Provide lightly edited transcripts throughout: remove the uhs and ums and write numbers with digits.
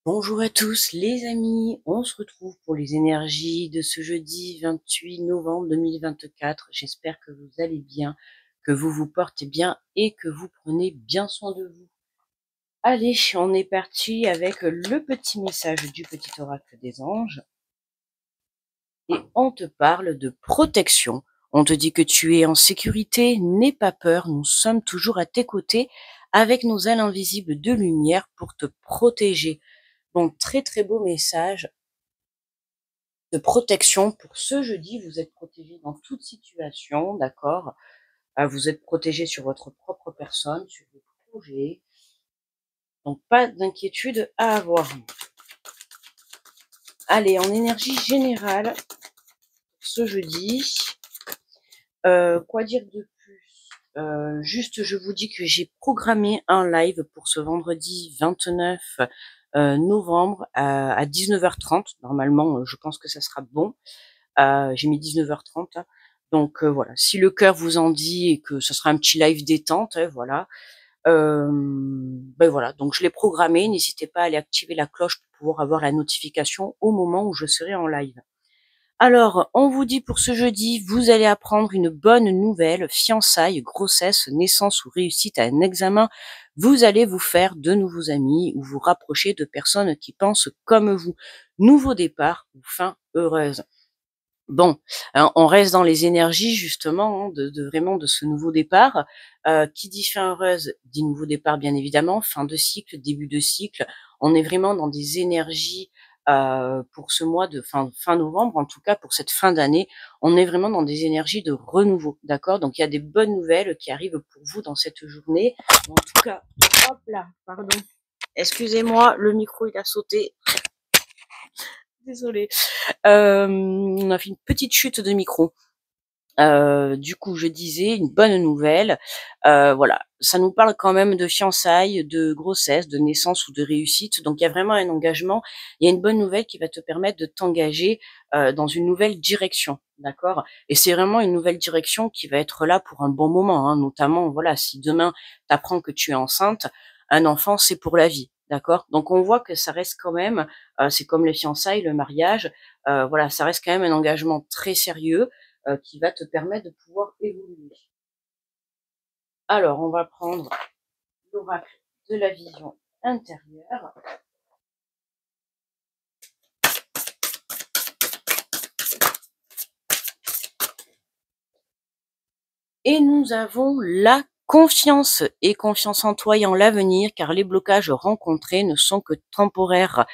Bonjour à tous les amis, on se retrouve pour les énergies de ce jeudi 28 novembre 2024. J'espère que vous allez bien, que vous vous portez bien et que vous prenez bien soin de vous. Allez, on est parti avec le petit message du petit oracle des anges et on te parle de protection. On te dit que tu es en sécurité, n'aie pas peur, nous sommes toujours à tes côtés avec nos ailes invisibles de lumière pour te protéger. Bon, très très beau message de protection pour ce jeudi. Vous êtes protégé dans toute situation, d'accord. Vous êtes protégé sur votre propre personne, sur vos projets. Donc, pas d'inquiétude à avoir. Allez, en énergie générale, ce jeudi, quoi dire de plus? Juste, je vous dis que j'ai programmé un live pour ce vendredi 29 novembre à 19h30. Normalement, je pense que ça sera bon. J'ai mis 19h30. Hein. Donc voilà, si le cœur vous en dit et que ce sera un petit live détente, voilà. Ben voilà, donc je l'ai programmé. N'hésitez pas à aller activer la cloche pour pouvoir avoir la notification au moment où je serai en live. Alors, on vous dit pour ce jeudi, vous allez apprendre une bonne nouvelle, fiançailles, grossesse, naissance ou réussite à un examen. Vous allez vous faire de nouveaux amis ou vous rapprocher de personnes qui pensent comme vous. Nouveau départ ou fin heureuse. Bon, on reste dans les énergies justement de vraiment de ce nouveau départ. Qui dit fin heureuse dit nouveau départ bien évidemment, fin de cycle, début de cycle. On est vraiment dans des énergies pour ce mois de fin novembre, en tout cas pour cette fin d'année, on est vraiment dans des énergies de renouveau, d'accord. Donc il y a des bonnes nouvelles qui arrivent pour vous dans cette journée. En tout cas, hop là, pardon. Excusez-moi, le micro il a sauté. Désolée. On a fait une petite chute de micro. Du coup, je disais une bonne nouvelle. Voilà, ça nous parle quand même de fiançailles, de grossesse, de naissance ou de réussite. Donc, il y a vraiment un engagement. Il y a une bonne nouvelle qui va te permettre de t'engager dans une nouvelle direction, d'accord. Et c'est vraiment une nouvelle direction qui va être là pour un bon moment. Hein. Notamment, voilà, si demain t'apprends que tu es enceinte, un enfant, c'est pour la vie. D'accord. Donc on voit que ça reste quand même, c'est comme les fiançailles, le mariage, voilà, ça reste quand même un engagement très sérieux qui va te permettre de pouvoir évoluer. Alors, on va prendre l'oracle de la vision intérieure. Et nous avons la confiance et confiance en toi et en l'avenir, car les blocages rencontrés ne sont que temporaires.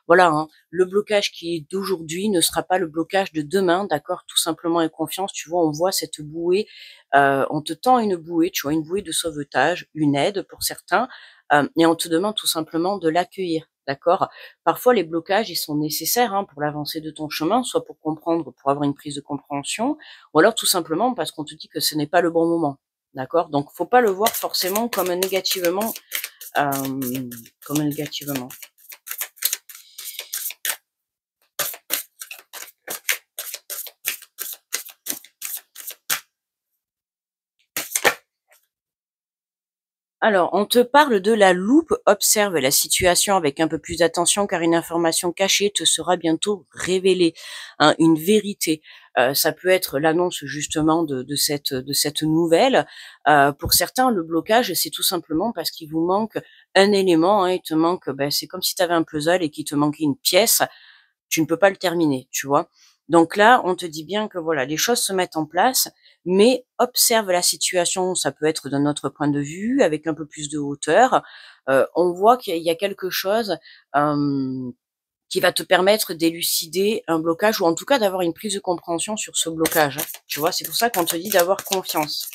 Voilà, hein, le blocage qui est d'aujourd'hui ne sera pas le blocage de demain, d'accord. Tout simplement et confiance, tu vois, on voit cette bouée, on te tend une bouée, tu vois, une bouée de sauvetage, une aide pour certains, et on te demande tout simplement de l'accueillir, d'accord. Parfois, les blocages, ils sont nécessaires hein, pour l'avancée de ton chemin, soit pour comprendre, pour avoir une prise de compréhension, ou alors tout simplement parce qu'on te dit que ce n'est pas le bon moment, d'accord. Donc, faut pas le voir forcément comme négativement, comme négativement. Alors, on te parle de la loupe, observe la situation avec un peu plus d'attention car une information cachée te sera bientôt révélée, hein, une vérité. Ça peut être l'annonce justement de cette nouvelle. Pour certains, le blocage, c'est tout simplement parce qu'il vous manque un élément, hein, il te manque, ben, c'est comme si tu avais un puzzle et qu'il te manquait une pièce, tu ne peux pas le terminer, tu vois. Donc là, on te dit bien que voilà, les choses se mettent en place, mais observe la situation. Ça peut être d'un autre point de vue, avec un peu plus de hauteur. On voit qu'il y a quelque chose qui va te permettre d'élucider un blocage ou en tout cas d'avoir une prise de compréhension sur ce blocage. Hein. Tu vois, c'est pour ça qu'on te dit d'avoir confiance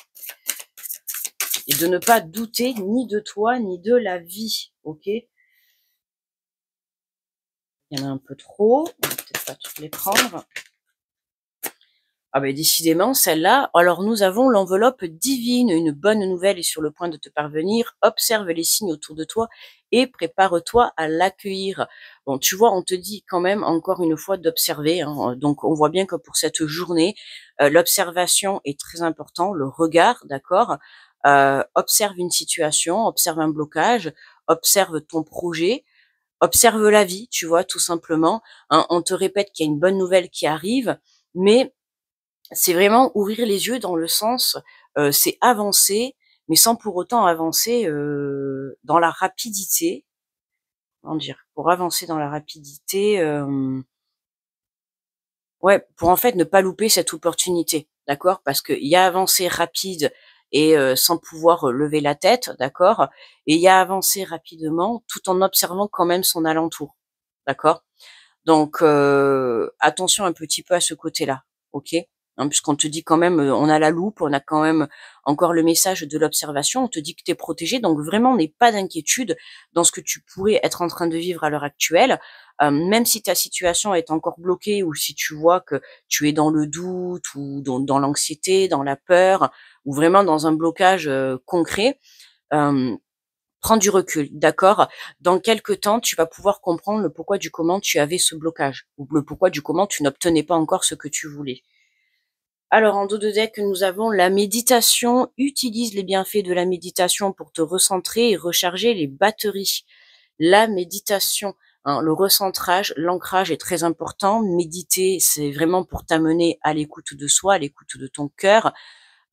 et de ne pas douter ni de toi ni de la vie. Ok? Il y en a un peu trop. On va peut-être pas toutes les prendre. Ah ben décidément, celle-là. Alors nous avons l'enveloppe divine. Une bonne nouvelle est sur le point de te parvenir. Observe les signes autour de toi et prépare-toi à l'accueillir. Bon, tu vois, on te dit quand même encore une fois d'observer. Hein. Donc on voit bien que pour cette journée, l'observation est très important. Le regard, d'accord. Observe une situation, observe un blocage, observe ton projet. observe la vie, tu vois, tout simplement. Hein. On te répète qu'il y a une bonne nouvelle qui arrive, mais c'est vraiment ouvrir les yeux dans le sens, c'est avancer, mais sans pour autant avancer dans la rapidité. Comment dire? Pour avancer dans la rapidité, ouais, pour en fait ne pas louper cette opportunité, d'accord? Parce qu'il y a avancé rapide et sans pouvoir lever la tête, d'accord? Et il y a avancé rapidement tout en observant quand même son alentour, d'accord? Donc attention un petit peu à ce côté-là, OK? Hein, puisqu'on te dit quand même, on a la loupe, on a quand même encore le message de l'observation, on te dit que tu es protégé, donc vraiment n'aie pas d'inquiétude dans ce que tu pourrais être en train de vivre à l'heure actuelle. Même si ta situation est encore bloquée ou si tu vois que tu es dans le doute ou dans l'anxiété, dans la peur ou vraiment dans un blocage, concret, hem prends du recul, d'accord? Dans quelque temps, tu vas pouvoir comprendre le pourquoi du comment tu avais ce blocage ou le pourquoi du comment tu n'obtenais pas encore ce que tu voulais. Alors, en dos de deck, nous avons la méditation. Utilise les bienfaits de la méditation pour te recentrer et recharger les batteries. La méditation, hein, le recentrage, l'ancrage est très important. Méditer, c'est vraiment pour t'amener à l'écoute de soi, à l'écoute de ton cœur.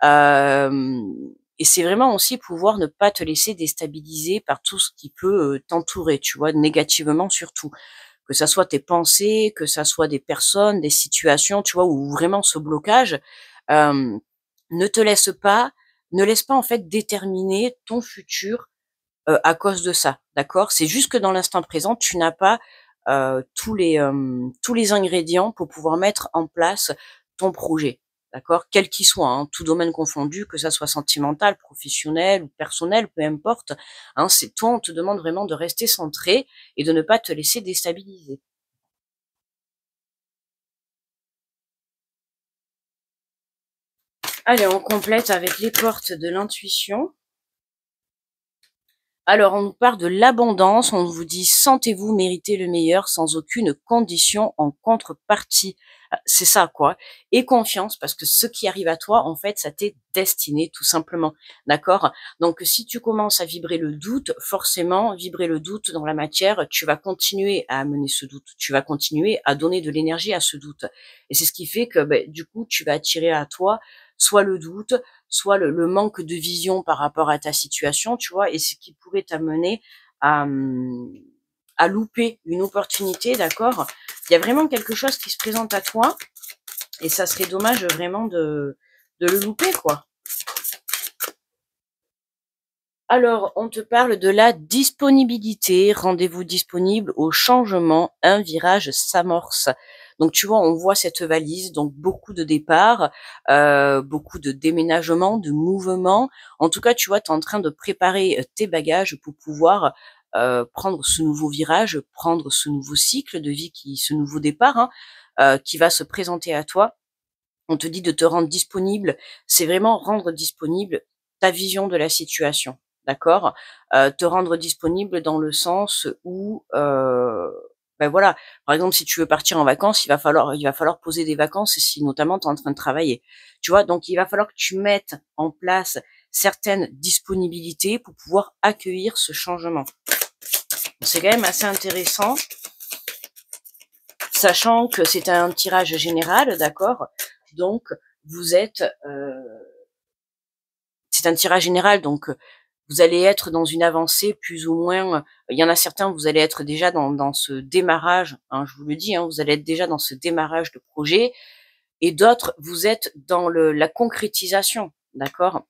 Et c'est vraiment aussi pouvoir ne pas te laisser déstabiliser par tout ce qui peut t'entourer, tu vois, négativement surtout. Que ça soit tes pensées, que ça soit des personnes, des situations, tu vois, où vraiment ce blocage, euh, ne te laisse pas, ne laisse pas en fait déterminer ton futur à cause de ça, d'accord? C'est juste que dans l'instant présent, tu n'as pas tous les ingrédients pour pouvoir mettre en place ton projet, d'accord? Quel qu'il soit, hein, tout domaine confondu, que ça soit sentimental, professionnel ou personnel, peu importe. Hein, c'est toi, on te demande vraiment de rester centré et de ne pas te laisser déstabiliser. Allez, on complète avec les portes de l'intuition. Alors, on nous parle de l'abondance, on vous dit sentez-vous mériter le meilleur sans aucune condition en contrepartie. C'est ça, quoi. Et confiance, parce que ce qui arrive à toi, en fait, ça t'est destiné, tout simplement. D'accord? Donc, si tu commences à vibrer le doute, forcément, vibrer le doute dans la matière, tu vas continuer à amener ce doute. Tu vas continuer à donner de l'énergie à ce doute. Et c'est ce qui fait que, ben, du coup, tu vas attirer à toi soit le doute, soit le manque de vision par rapport à ta situation, tu vois, et ce qui pourrait t'amener à, à louper une opportunité, d'accord? Il y a vraiment quelque chose qui se présente à toi et ça serait dommage vraiment de le louper, quoi. Alors, on te parle de la disponibilité. Rendez-vous disponible au changement. Un virage s'amorce. Donc, tu vois, on voit cette valise. Donc, beaucoup de départs, beaucoup de déménagements, de mouvements. En tout cas, tu vois, tu es en train de préparer tes bagages pour pouvoir prendre ce nouveau virage, prendre ce nouveau cycle de vie, ce nouveau départ qui va se présenter à toi. On te dit de te rendre disponible. C'est vraiment rendre disponible ta vision de la situation. D'accord? Te rendre disponible dans le sens où, ben voilà, par exemple, si tu veux partir en vacances, il va falloir poser des vacances si notamment tu es en train de travailler. Tu vois? Donc il va falloir que tu mettes en place certaines disponibilités pour pouvoir accueillir ce changement. C'est quand même assez intéressant, sachant que c'est un tirage général, d'accord? Donc vous êtes, c'est un tirage général, donc vous allez être dans une avancée plus ou moins. Il y en a certains, vous allez être déjà dans ce démarrage, hein, je vous le dis, hein, vous allez être déjà dans ce démarrage de projet, et d'autres, vous êtes dans la concrétisation, d'accord?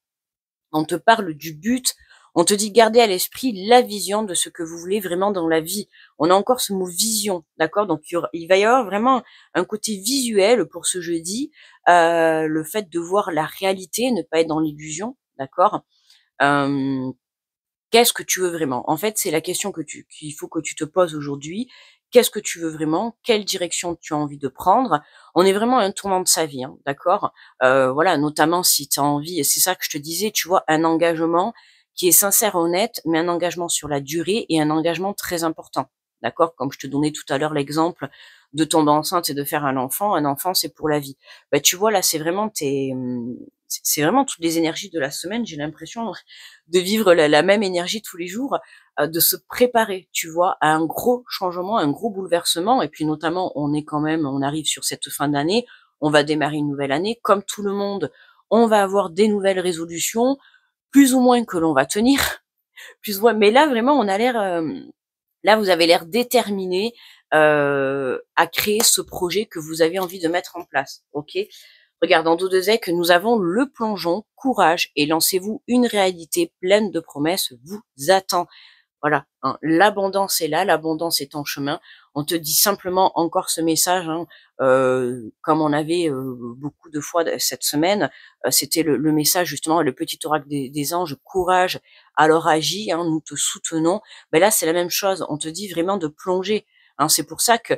On te parle du but, on te dit garder à l'esprit la vision de ce que vous voulez vraiment dans la vie. On a encore ce mot vision, d'accord? Donc il va y avoir vraiment un côté visuel pour ce jeudi, le fait de voir la réalité, ne pas être dans l'illusion, d'accord? Euh, Qu'est-ce que tu veux vraiment? En fait, c'est la question qu'il faut que tu te poses aujourd'hui. Qu'est-ce que tu veux vraiment? Quelle direction tu as envie de prendre? On est vraiment à un tournant de sa vie, hein, d'accord? Voilà, notamment si tu as envie, et c'est ça que je te disais, tu vois, un engagement qui est sincère, honnête, mais un engagement sur la durée et un engagement très important, d'accord? Comme je te donnais tout à l'heure l'exemple de tomber enceinte et de faire un enfant, c'est pour la vie. Bah, tu vois, là, c'est vraiment toutes les énergies de la semaine, j'ai l'impression de vivre la même énergie tous les jours. de se préparer, tu vois, à un gros changement, un gros bouleversement. Et puis notamment, on arrive sur cette fin d'année, on va démarrer une nouvelle année. Comme tout le monde, on va avoir des nouvelles résolutions, plus ou moins que l'on va tenir, plus ou moins. Mais là, vraiment, là, vous avez l'air déterminé à créer ce projet que vous avez envie de mettre en place. Ok. Regarde, en dos de zèque, nous avons le plongeon, courage et lancez-vous, une réalité pleine de promesses vous attend. Voilà, hein, l'abondance est là, l'abondance est en chemin. On te dit simplement encore ce message, hein, comme on avait beaucoup de fois cette semaine, c'était le message justement, le petit oracle des anges, courage, alors agis, hein, nous te soutenons. Ben là, c'est la même chose, on te dit vraiment de plonger. Hein, c'est pour ça que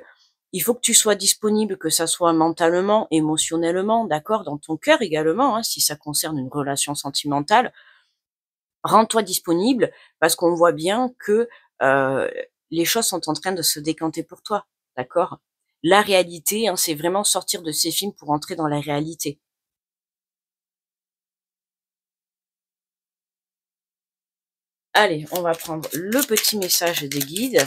il faut que tu sois disponible, que ça soit mentalement, émotionnellement, d'accord, dans ton cœur également, hein, si ça concerne une relation sentimentale. Rends-toi disponible parce qu'on voit bien que euh, les choses sont en train de se décanter pour toi, d'accord? La réalité, hein, c'est vraiment sortir de ces films pour entrer dans la réalité. Allez, on va prendre le petit message des guides.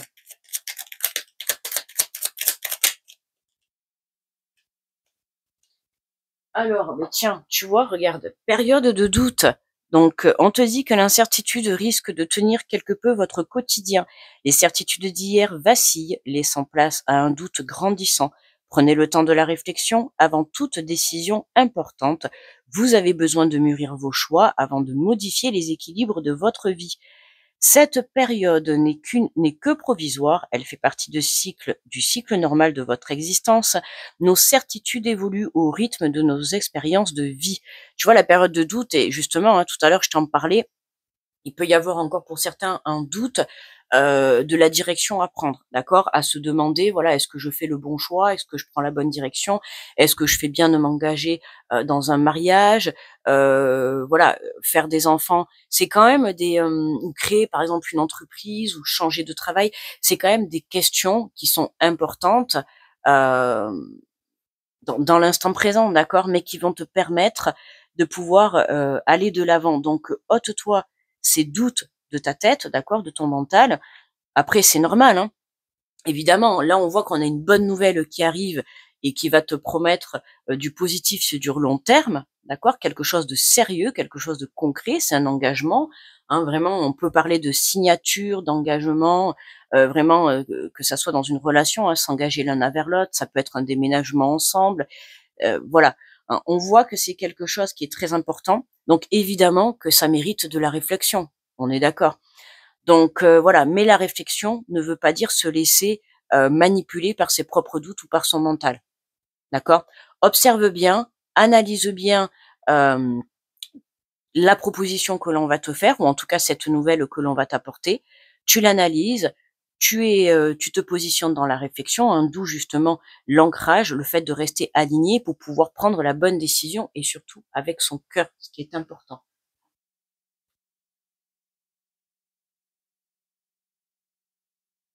Alors, mais tiens, tu vois, regarde, période de doute. Donc, on te dit que l'incertitude risque de tenir quelque peu votre quotidien. Les certitudes d'hier vacillent, laissant place à un doute grandissant. Prenez le temps de la réflexion avant toute décision importante. Vous avez besoin de mûrir vos choix avant de modifier les équilibres de votre vie. Cette période n'est que provisoire, elle fait partie du cycle normal de votre existence. Nos certitudes évoluent au rythme de nos expériences de vie. Tu vois, la période de doute, et justement, hein, tout à l'heure, je t'en parlais, il peut y avoir encore pour certains un doute de la direction à prendre, d'accord? À se demander, voilà, est-ce que je fais le bon choix? Est-ce que je prends la bonne direction? Est-ce que je fais bien de m'engager dans un mariage? Voilà, faire des enfants, c'est quand même ou créer par exemple une entreprise ou changer de travail, c'est quand même des questions qui sont importantes euh, dans l'instant présent, d'accord? Mais qui vont te permettre de pouvoir aller de l'avant. Donc, ôte-toi ces doutes de ta tête, d'accord, de ton mental. Après, c'est normal, hein. Évidemment, là, on voit qu'on a une bonne nouvelle qui arrive et qui va te promettre du positif sur du long terme, d'accord? Quelque chose de sérieux, quelque chose de concret, c'est un engagement. Hein, vraiment, on peut parler de signature, d'engagement, vraiment que ça soit dans une relation, hein, s'engager l'un vers l'autre, ça peut être un déménagement ensemble, voilà. Hein, on voit que c'est quelque chose qui est très important, donc évidemment que ça mérite de la réflexion, on est d'accord. Donc voilà, mais la réflexion ne veut pas dire se laisser manipuler par ses propres doutes ou par son mental, d'accord? Observe bien, analyse bien euh, la proposition que l'on va te faire, ou en tout cas cette nouvelle que l'on va t'apporter. Tu l'analyses, tu te positionnes dans la réflexion, hein, d'où justement l'ancrage, le fait de rester aligné pour pouvoir prendre la bonne décision et surtout avec son cœur, ce qui est important.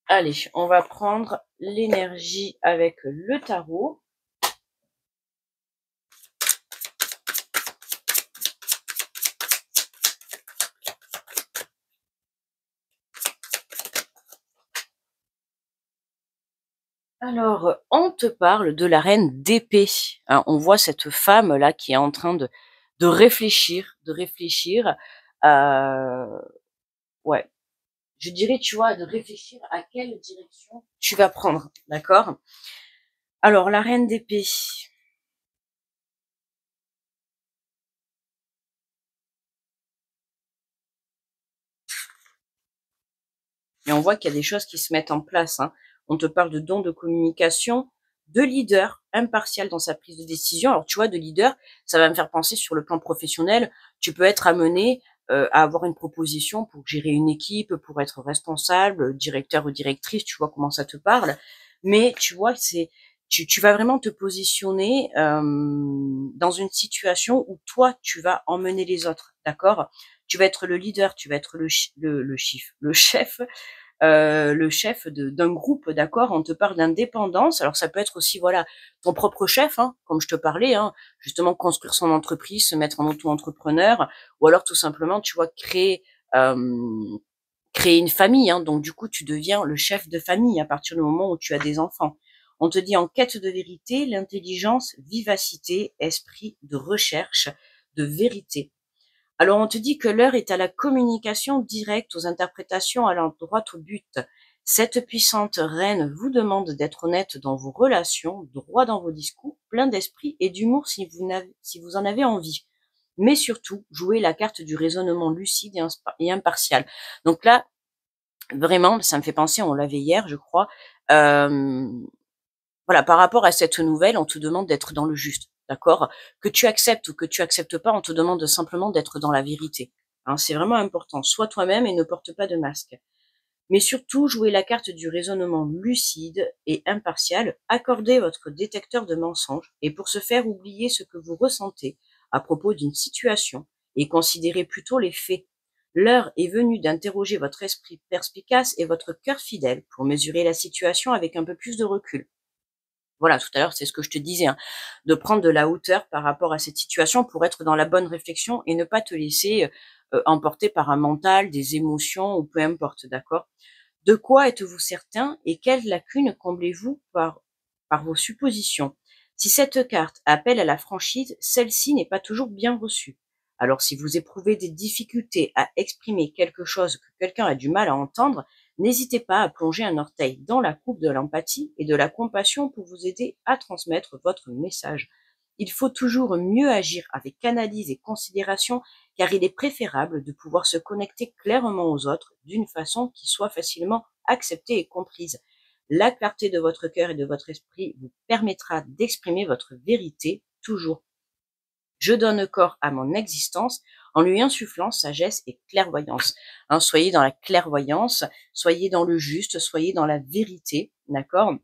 Allez, on va prendre l'énergie avec le tarot. Alors, on te parle de la reine d'épée. Hein, on voit cette femme là qui est en train de réfléchir, de réfléchir. Euh, ouais, je dirais, tu vois, de réfléchir à quelle direction tu vas prendre, d'accord? Alors, la reine d'épée. Et on voit qu'il y a des choses qui se mettent en place. Hein. On te parle de dons de communication, de leader impartial dans sa prise de décision. Alors, tu vois, de leader, ça va me faire penser sur le plan professionnel. Tu peux être amené à avoir une proposition pour gérer une équipe, pour être responsable, directeur ou directrice, tu vois comment ça te parle. Mais tu vois, tu vas vraiment te positionner dans une situation où toi, tu vas emmener les autres, d'accord? Tu vas être le leader, tu vas être le chef le chef d'un groupe, d'accord? On te parle d'indépendance. Alors ça peut être aussi, voilà, ton propre chef, hein, comme je te parlais, hein, justement construire son entreprise, se mettre en auto-entrepreneur, ou alors tout simplement, tu vois, créer créer une famille, hein, donc du coup, tu deviens le chef de famille à partir du moment où tu as des enfants. On te dit en quête de vérité, l'intelligence, vivacité, esprit de recherche, de vérité. Alors on te dit que l'heure est à la communication directe, aux interprétations allant droit au but. Cette puissante reine vous demande d'être honnête dans vos relations, droit dans vos discours, plein d'esprit et d'humour si vous en avez envie. Mais surtout, jouez la carte du raisonnement lucide et impartial. Donc là, vraiment, ça me fait penser, on l'avait hier, je crois, voilà, par rapport à cette nouvelle, on te demande d'être dans le juste, d'accord? Que tu acceptes ou que tu acceptes pas, on te demande simplement d'être dans la vérité. Hein, c'est vraiment important. Sois toi-même et ne porte pas de masque. Mais surtout, jouez la carte du raisonnement lucide et impartial. Accordez votre détecteur de mensonges et pour ce faire, oubliez ce que vous ressentez à propos d'une situation et considérez plutôt les faits. L'heure est venue d'interroger votre esprit perspicace et votre cœur fidèle pour mesurer la situation avec un peu plus de recul. Voilà, tout à l'heure, c'est ce que je te disais, hein, de prendre de la hauteur par rapport à cette situation pour être dans la bonne réflexion et ne pas te laisser emporter par un mental, des émotions ou peu importe, d'accord? De quoi êtes-vous certain et quelles lacunes comblez-vous par vos suppositions? Si cette carte appelle à la franchise, celle-ci n'est pas toujours bien reçue. Alors si vous éprouvez des difficultés à exprimer quelque chose que quelqu'un a du mal à entendre, n'hésitez pas à plonger un orteil dans la coupe de l'empathie et de la compassion pour vous aider à transmettre votre message. Il faut toujours mieux agir avec analyse et considération car il est préférable de pouvoir se connecter clairement aux autres d'une façon qui soit facilement acceptée et comprise. La clarté de votre cœur et de votre esprit vous permettra d'exprimer votre vérité toujours. Je donne corps à mon existence en lui insufflant sagesse et clairvoyance. Hein, soyez dans la clairvoyance, soyez dans le juste, soyez dans la vérité, d'accord?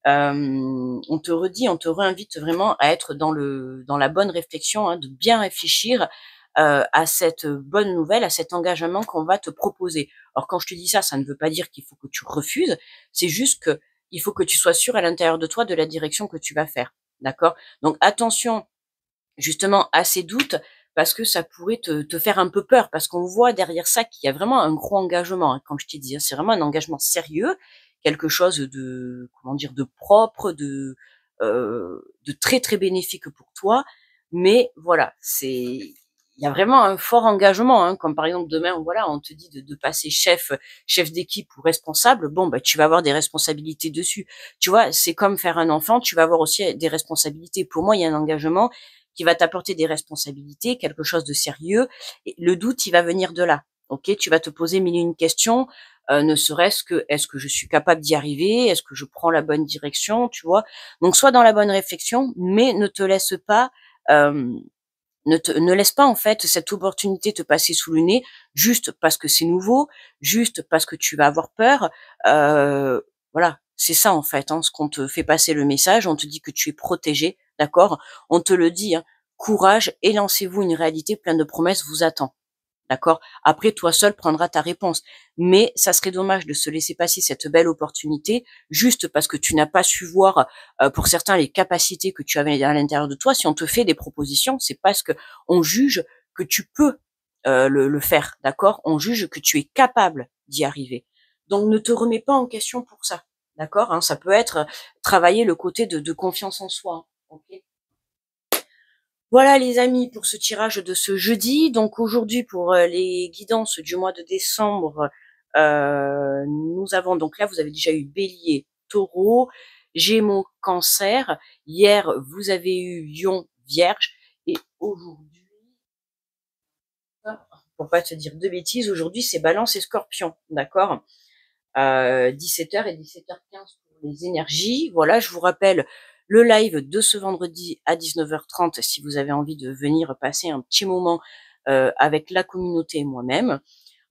On te redit, on te réinvite vraiment à être dans la bonne réflexion, hein, de bien réfléchir à cette bonne nouvelle, à cet engagement qu'on va te proposer. Alors quand je te dis ça, ça ne veut pas dire qu'il faut que tu refuses, c'est juste que il faut que tu sois sûr à l'intérieur de toi de la direction que tu vas faire, d'accord? Donc attention justement à ces doutes parce que ça pourrait te faire un peu peur parce qu'on voit derrière ça qu'il y a vraiment un gros engagement, hein, comme je t'ai dit, hein, c'est vraiment un engagement sérieux, quelque chose de, comment dire, de propre, de très très bénéfique pour toi. Mais voilà, il y a vraiment un fort engagement, hein, comme par exemple demain, voilà, on te dit de passer chef d'équipe ou responsable. Bon, bah tu vas avoir des responsabilités dessus. Tu vois, c'est comme faire un enfant, tu vas avoir aussi des responsabilités. Pour moi, il y a un engagement qui va t'apporter des responsabilités, quelque chose de sérieux. Et le doute, il va venir de là. Ok, tu vas te poser mille et une questions, ne serait-ce que est-ce que je suis capable d'y arriver, est-ce que je prends la bonne direction, tu vois. Donc sois dans la bonne réflexion, mais ne te laisse pas, euh, ne laisse pas en fait cette opportunité te passer sous le nez juste parce que c'est nouveau, juste parce que tu vas avoir peur. Euh, voilà, c'est ça en fait, hein, ce qu'on te fait passer le message. On te dit que tu es protégé, d'accord? On te le dit, hein, courage et lancez-vous, une réalité pleine de promesses vous attend. D'accord? Après, toi seul prendras ta réponse. Mais ça serait dommage de se laisser passer cette belle opportunité juste parce que tu n'as pas su voir, pour certains, les capacités que tu avais à l'intérieur de toi. Si on te fait des propositions, c'est parce que on juge que tu peux le faire, d'accord? On juge que tu es capable d'y arriver. Donc ne te remets pas en question pour ça, d'accord? Hein, ça peut être travailler le côté de confiance en soi. Hein, ok. Voilà les amis pour ce tirage de ce jeudi. Donc aujourd'hui pour les guidances du mois de décembre, nous avons donc là vous avez déjà eu Bélier, Taureau, Gémeaux, Cancer. Hier vous avez eu Lion, Vierge et aujourd'hui, pour pas te dire de bêtises, aujourd'hui c'est Balance et Scorpion, d'accord? 17h et 17h15 pour les énergies. Voilà, je vous rappelle le live de ce vendredi à 19h30 si vous avez envie de venir passer un petit moment avec la communauté et moi-même.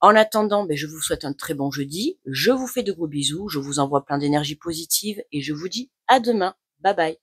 En attendant, je vous souhaite un très bon jeudi. Je vous fais de gros bisous. Je vous envoie plein d'énergie positive et je vous dis à demain. Bye bye.